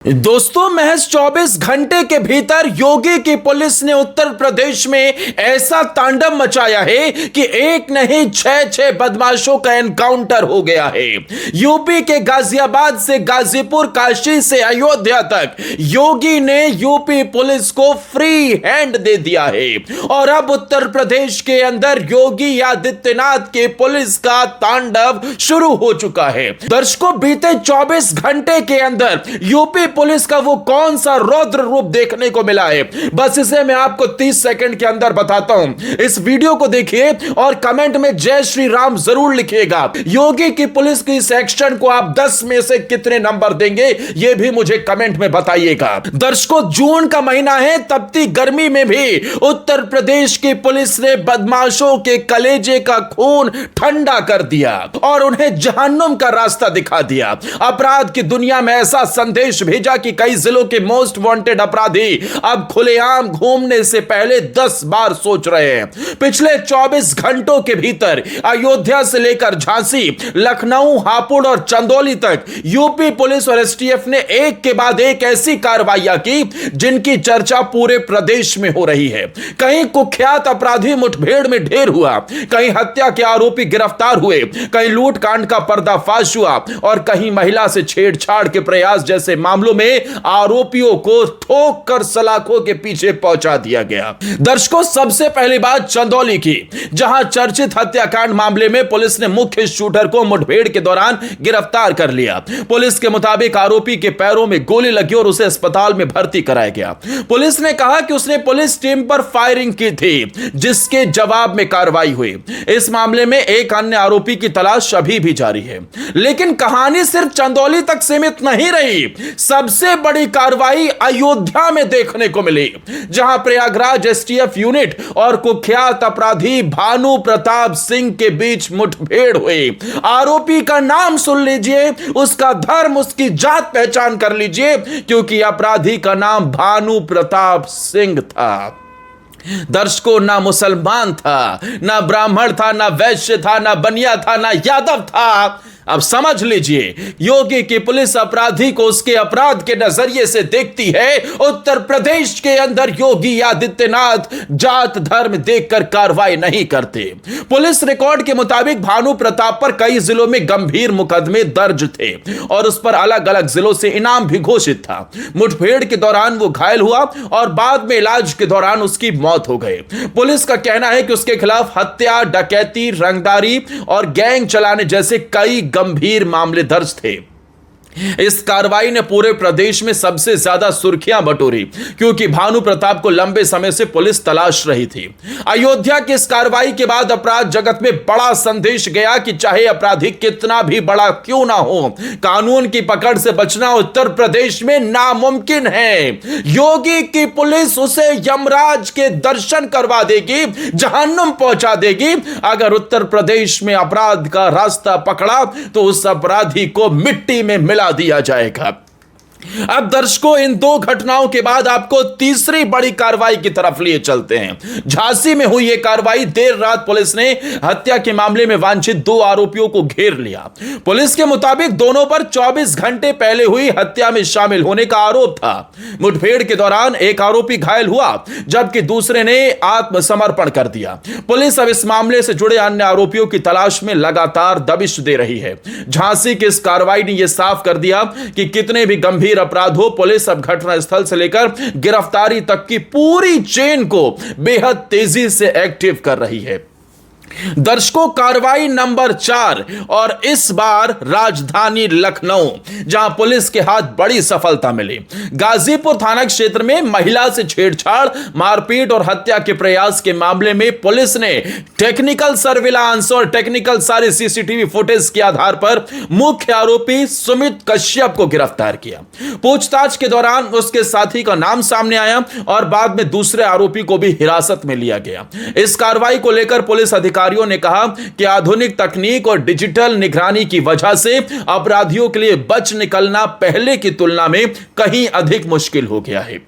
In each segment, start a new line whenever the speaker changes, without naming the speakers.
दोस्तों, महज 24 घंटे के भीतर योगी की पुलिस ने उत्तर प्रदेश में ऐसा तांडव मचाया है कि एक नहीं छह बदमाशों का एनकाउंटर हो गया है। यूपी के गाजियाबाद से गाजीपुर, काशी से अयोध्या तक योगी ने यूपी पुलिस को फ्री हैंड दे दिया है और अब उत्तर प्रदेश के अंदर योगी आदित्यनाथ के पुलिस का तांडव शुरू हो चुका है। दर्शकों, बीते 24 घंटे के अंदर यूपी पुलिस का वो कौन सा रौद्र रूप देखने को मिला है, बस इसे मैं आपको 30 सेकंड के अंदर बताता हूं। इस वीडियो को देखिए और कमेंट में जय श्री राम जरूर लिखिएगा। योगी की पुलिस की इस एक्शन को आप 10 में से कितने नंबर देंगे, यह भी मुझे कमेंट में बताइएगा। दर्शकों, जून का महीना है, तपती गर्मी में भी उत्तर प्रदेश की पुलिस ने बदमाशों के कलेजे का खून ठंडा कर दिया और उन्हें जहन्नुम का रास्ता दिखा दिया। अपराध की दुनिया में ऐसा संदेश भेजा कि कई जिलों के मोस्ट वांटेड अपराधी अब खुलेआम घूमने से पहले 10 बार सोच रहे हैं। पिछले 24 घंटों के भीतर अयोध्या से लेकर झांसी, लखनऊ, हापुड़ और चंदौली तक यूपी पुलिस और एसटीएफ ने एक के बाद एक ऐसी कार्रवाइयां की जिनकी चर्चा पूरे प्रदेश में हो रही है। कहीं कुख्यात अपराधी मुठभेड़ में ढेर हुआ, कहीं हत्या के आरोपी गिरफ्तार हुए, कहीं लूटकांड का पर्दाफाश हुआ और कहीं महिला से छेड़छाड़ के प्रयास जैसे मामलों में आरोपियों को ठोक कर सलाखों के पीछे पहुंचा दिया गया। दर्शकों, सबसे पहली बात चंदौली की, जहां चर्चित हत्याकांड मामले में पुलिस ने मुख्य शूटर को मुठभेड़ के दौरान गिरफ्तार कर लिया। पुलिस के मुताबिक आरोपी के पैरों में गोली लगी और उसे अस्पताल में भर्ती कराया गया। पुलिस ने कहा कि उसने पुलिस टीम पर फायरिंग की थी, जिसके जवाब में कार्रवाई हुई। इस मामले में एक अन्य आरोपी की तलाश अभी भी जारी है। लेकिन कहानी सिर्फ चंदौली तक सीमित नहीं रही। सबसे बड़ी कार्रवाई अयोध्या में देखने को मिली, जहां प्रयागराज एसटीएफ यूनिट और कुख्यात अपराधी भानु प्रताप सिंह के बीच मुठभेड़ हुई। आरोपी का नाम सुन लीजिए, उसका धर्म, उसकी जात पहचान कर लीजिए, क्योंकि अपराधी का नाम भानु प्रताप सिंह था। दर्शकों, ना मुसलमान था, ना ब्राह्मण था, ना वैश्य था, ना बनिया था, ना यादव था। अब समझ लीजिए, योगी की पुलिस अपराधी को उसके अपराध के नजरिए से देखती है। उत्तर प्रदेश के अंदर योगी आदित्यनाथ जात धर्म देखकर कार्रवाई नहीं करते। पुलिस रिकॉर्ड के मुताबिक भानु प्रताप पर कई जिलों में गंभीर मुकदमे दर्ज थे और उस पर अलग अलग जिलों से इनाम भी घोषित था। मुठभेड़ के दौरान वो घायल हुआ और बाद में इलाज के दौरान उसकी मौत हो गई। पुलिस का कहना है कि उसके खिलाफ हत्या, डकैती, रंगदारी और गैंग चलाने जैसे कई गंभीर मामले दर्ज थे। इस कार्रवाई ने पूरे प्रदेश में सबसे ज्यादा सुर्खियां बटोरी, क्योंकि भानु प्रताप को लंबे समय से पुलिस तलाश रही थी। अयोध्या की इस कार्रवाई के बाद अपराध जगत में बड़ा संदेश गया कि चाहे अपराधी कितना भी बड़ा क्यों ना हो, कानून की पकड़ से बचना उत्तर प्रदेश में नामुमकिन है। योगी की पुलिस उसे यमराज के दर्शन करवा देगी, जहन्नुम पहुंचा देगी। अगर उत्तर प्रदेश में अपराध का रास्ता पकड़ा तो उस अपराधी को मिट्टी में मिला दिया जाएगा। अब दर्शकों, इन दो घटनाओं के बाद आपको तीसरी बड़ी कार्रवाई की तरफ लिए चलते हैं। झांसी में हुई यह कार्रवाई, देर रात पुलिस ने हत्या के मामले में वांछित 2 आरोपियों को घेर लिया। पुलिस के मुताबिक दोनों पर 24 घंटे पहले हुई हत्या में शामिल होने का आरोप था। मुठभेड़ के दौरान एक आरोपी घायल हुआ, जबकि दूसरे ने आत्मसमर्पण कर दिया। पुलिस अब इस मामले से जुड़े अन्य आरोपियों की तलाश में लगातार दबिश दे रही है। झांसी की इस कार्रवाई ने यह साफ कर दिया कि कितने भी गंभीर अपराध हो, पुलिस अब घटनास्थल से लेकर गिरफ्तारी तक की पूरी चेन को बेहद तेजी से एक्टिव कर रही है। दर्शकों, कार्रवाई नंबर 4 और इस बार राजधानी लखनऊ, जहां पुलिस के हाथ बड़ी सफलता मिली। गाजीपुर थाना क्षेत्र में महिला से छेड़छाड़, मारपीट और हत्या के प्रयास के मामले में पुलिस ने टेक्निकल सर्विलांस और टेक्निकल सारे सीसीटीवी फुटेज के आधार पर मुख्य आरोपी सुमित कश्यप को गिरफ्तार किया। पूछताछ के दौरान उसके साथी का नाम सामने आया और बाद में दूसरे आरोपी को भी हिरासत में लिया गया। इस कार्रवाई को लेकर पुलिस अधिकारियों ने कहा कि आधुनिक तकनीक और डिजिटल निगरानी की वजह से अपराधियों के लिए बच निकलना पहले की तुलना में कहीं अधिक मुश्किल हो गया है।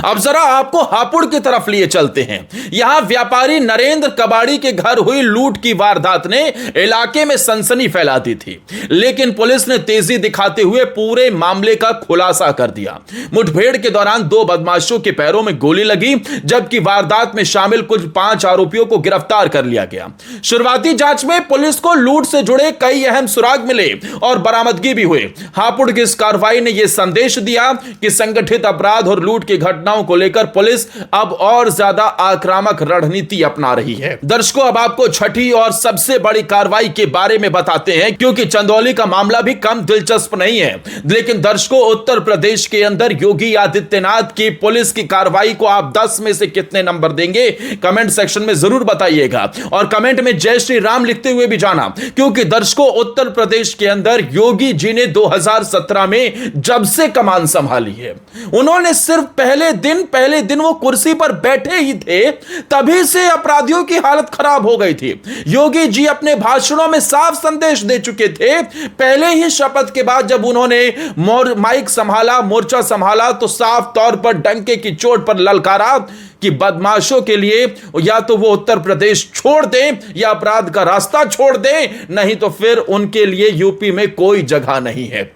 अब जरा आपको हापुड़ की तरफ लिए चलते हैं। यहां व्यापारी नरेंद्र कबाड़ी के घर हुई लूट की वारदात ने इलाके में सनसनी फैला दी थी, लेकिन पुलिस ने तेजी दिखाते हुए पूरे मामले का खुलासा कर दिया। मुठभेड़ के दौरान 2 बदमाशों के पैरों में गोली लगी, जबकि वारदात में शामिल कुल 5 आरोपियों को गिरफ्तार कर लिया गया। शुरुआती जांच में पुलिस को लूट से जुड़े कई अहम सुराग मिले और बरामदगी भी हुई। हापुड़ की इस कार्रवाई ने यह संदेश दिया कि संगठित अपराध और लूट की घटनाओं को लेकर पुलिस अब और ज्यादा आक्रामक रणनीति अपना रही है। दर्शकों, अब आपको छठी और सबसे बड़ी कार्रवाई के बारे में बताते हैं, क्योंकि चंदौली का मामला भी कम दिलचस्प नहीं है। लेकिन दर्शकों, उत्तर प्रदेश के अंदर योगी आदित्यनाथ की पुलिस की कार्रवाई को आप 10 में से कितने नंबर देंगे, कमेंट सेक्शन में जरूर बताइएगा। और कमेंट में जय श्री राम लिखते हुए भी जाना, क्योंकि दर्शकों, उत्तर प्रदेश के अंदर योगी जी ने 2017 में जब से कमान संभाली है, उन्होंने सिर्फ पहले दिन वो कुर्सी पर बैठे ही थे, तभी से अपराधियों की हालत खराब हो गई थी। योगी जी अपने भाषणों में साफ संदेश दे चुके थे। पहले ही शपथ के बाद जब उन्होंने माइक संभाला, मोर्चा संभाला, तो साफ तौर पर डंके की चोट पर ललकारा कि बदमाशों के लिए या तो वो उत्तर प्रदेश छोड़ दें या अपराध का रास्ता छोड़ दें, नहीं तो फिर उनके लिए यूपी में कोई जगह नहीं है।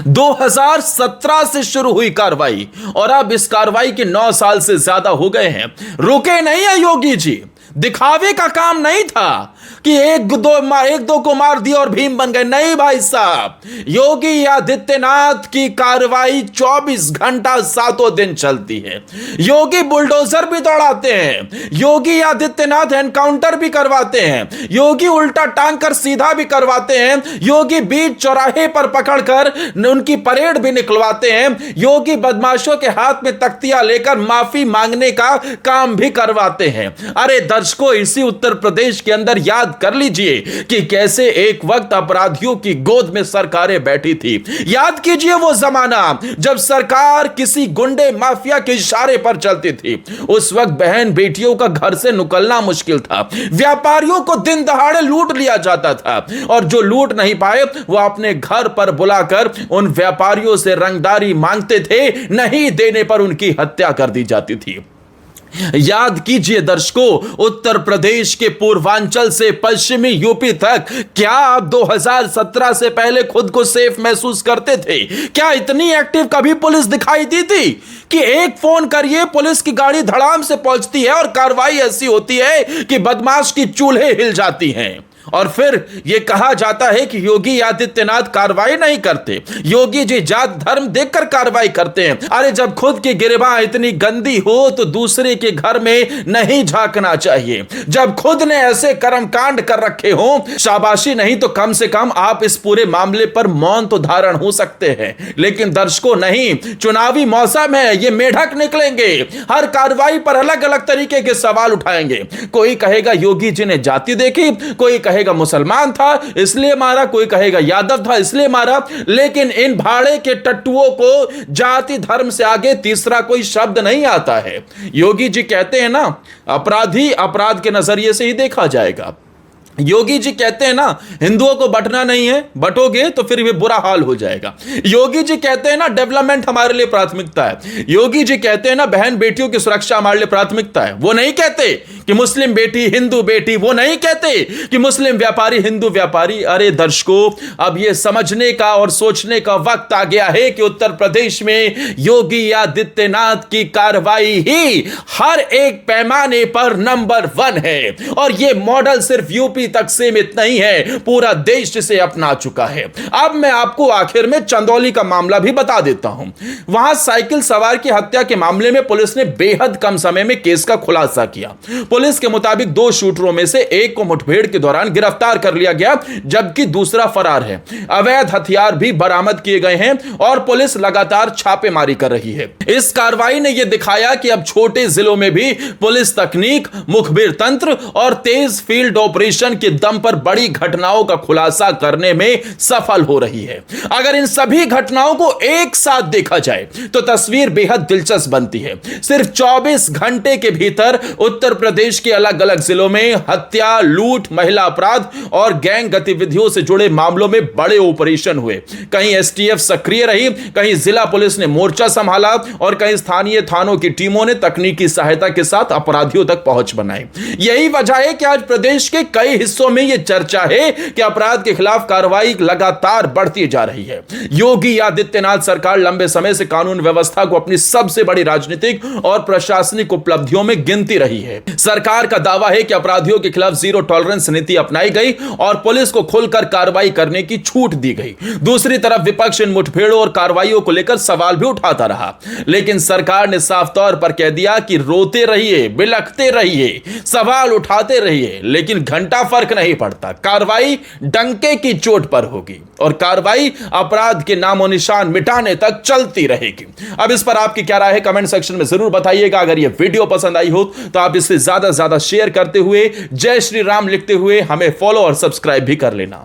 2017 से शुरू हुई कार्रवाई और अब इस कार्रवाई के 9 साल से ज्यादा हो गए हैं। रुके नहीं है योगी जी, दिखावे का काम नहीं था कि एक दो को मार दिया और भीम बन गए। नहीं भाई साहब, योगी आदित्यनाथ की कार्रवाई 24 घंटा 7 दिन चलती है। योगी बुलडोजर भी दौड़ाते हैं, योगी आदित्यनाथ एनकाउंटर भी करवाते हैं, योगी उल्टा टांग कर सीधा भी करवाते हैं, योगी बीच चौराहे पर पकड़कर उनकी परेड भी निकलवाते हैं, योगी बदमाशों के हाथ में तख्तियां लेकर माफी मांगने का काम भी करवाते हैं। अरे दर्शकों, इसी उत्तर प्रदेश के अंदर याद कर लीजिए कि कैसे एक वक्त अपराधियों की गोद में सरकारें बैठी थी। याद कीजिए वो जमाना जब सरकार किसी गुंडे माफिया के इशारे पर चलती थी। उस वक्त बहन बेटियों का घर से निकलना मुश्किल था, व्यापारियों को दिन दहाड़े लूट लिया जाता था, और जो लूट नहीं पाए वो अपने घर पर बुलाकर उन व्यापारियों से रंगदारी मांगते थे, नहीं देने पर उनकी हत्या कर दी जाती थी। याद कीजिए दर्शकों, उत्तर प्रदेश के पूर्वांचल से पश्चिमी यूपी तक क्या आप 2017 से पहले खुद को सेफ महसूस करते थे? क्या इतनी एक्टिव कभी पुलिस दिखाई दी थी कि एक फोन करिए पुलिस की गाड़ी धड़ाम से पहुंचती है और कार्रवाई ऐसी होती है कि बदमाश की चूल्हे हिल जाती हैं? और फिर यह कहा जाता है कि योगी आदित्यनाथ कार्रवाई नहीं करते, योगी जी जात धर्म देखकर कार्रवाई करते हैं। अरे जब खुद की गिरबां इतनी गंदी हो तो दूसरे के घर में नहीं झांकना चाहिए। जब खुद ने ऐसे कर्मकांड कर रखे हो, शाबाशी नहीं तो कम से कम आप इस पूरे मामले पर मौन तो धारण हो सकते हैं। लेकिन दर्शकों नहीं, चुनावी मौसम है, ये मेढक निकलेंगे, हर कार्रवाई पर अलग अलग तरीके के सवाल उठाएंगे। कोई कहेगा योगी जी ने जाति देखी, कोई कहेगा मुसलमान था इसलिए मारा, कोई कहेगा यादव था इसलिए मारा। लेकिन इन भाड़े के टट्टुओं को जाति धर्म से आगे तीसरा कोई शब्द नहीं आता है। योगी जी कहते हैं ना, अपराधी अपराध के नजरिए से ही देखा जाएगा। योगी जी कहते हैं ना, हिंदुओं को बंटना नहीं है, बंटोगे तो फिर भी बुरा हाल हो जाएगा। योगी जी कहते हैं ना, डेवलपमेंट हमारे लिए प्राथमिकता है। योगी जी कहते हैं ना, बहन बेटियों की सुरक्षा हमारे लिए प्राथमिकता है। वो नहीं कहते कि मुस्लिम बेटी हिंदू बेटी, वो नहीं कहते कि मुस्लिम व्यापारी हिंदू व्यापारी। अरे दर्शकों, अब ये समझने का और सोचने का वक्त आ गया है कि उत्तर प्रदेश में योगी आदित्यनाथ की कार्रवाई ही हर एक पैमाने पर नंबर 1 है। और ये मॉडल सिर्फ यूपी तक सीमित नहीं है, पूरा देश इसे अपना चुका है। अब मैं आपको आखिर में चंदौली का मामला भी बता देता हूं। वहां साइकिल सवार की हत्या के मामले में पुलिस ने बेहद कम समय में केस का खुलासा किया। पुलिस के मुताबिक 2 शूटरों में से एक को मुठभेड़ के दौरान गिरफ्तार कर लिया गया, जबकि दूसरा फरार है। अवैध हथियार भी बरामद किए गए हैं और पुलिस लगातार छापेमारी कर रही है। इस कार्रवाई ने यह दिखाया कि अब छोटे जिलों में भी पुलिस तकनीक, मुखबिर तंत्र और तेज फील्ड ऑपरेशन ऑपरेशन के दम पर बड़ी घटनाओं का खुलासा करने में सफल हो रही है। अगर इन सभी घटनाओं को एक साथ देखा जाए तो तस्वीर बेहद दिलचस्प बनती है। सिर्फ 24 घंटे के भीतर उत्तर प्रदेश के अलग अलग जिलों में हत्या, लूट, महिला अपराध और गैंग गतिविधियों से जुड़े मामलों में बड़े ऑपरेशन हुए। कहीं एसटीएफ सक्रिय रही, कहीं जिला पुलिस ने मोर्चा संभाला और कहीं स्थानीय थानों की टीमों ने तकनीकी सहायता के साथ अपराधियों तक पहुंच बनाई। यही वजह है कि आज प्रदेश के कई हिस्सों में यह चर्चा है कि अपराध के खिलाफ कार्रवाई लगातार बढ़ती जा रही है। योगी आदित्यनाथ सरकार लंबे समय से कानून व्यवस्था को अपनी सबसे बड़ी राजनीतिक और प्रशासनिक उपलब्धियों में गिनती रही है। सरकार का दावा है कि अपराधियों के खिलाफ जीरो टॉलरेंस नीति अपनाई गई और पुलिस को खुलकर कार्रवाई करने की छूट दी गई। दूसरी तरफ विपक्ष इन मुठभेड़ों और कार्रवाइयों को लेकर सवाल भी उठाता रहा, लेकिन सरकार ने साफ तौर पर कह दिया कि रोते रहिए, बिलखते रहिए, सवाल उठाते रहिए, लेकिन घंटा फर्क नहीं पड़ता। कार्रवाई डंके की चोट पर होगी और कार्रवाई अपराध के नामो निशान मिटाने तक चलती रहेगी। अब इस पर आपकी क्या राय है कमेंट सेक्शन में जरूर बताइएगा। अगर यह वीडियो पसंद आई हो तो आप इसे ज्यादा से ज्यादा शेयर करते हुए जय श्री राम लिखते हुए हमें फॉलो और सब्सक्राइब भी कर लेना।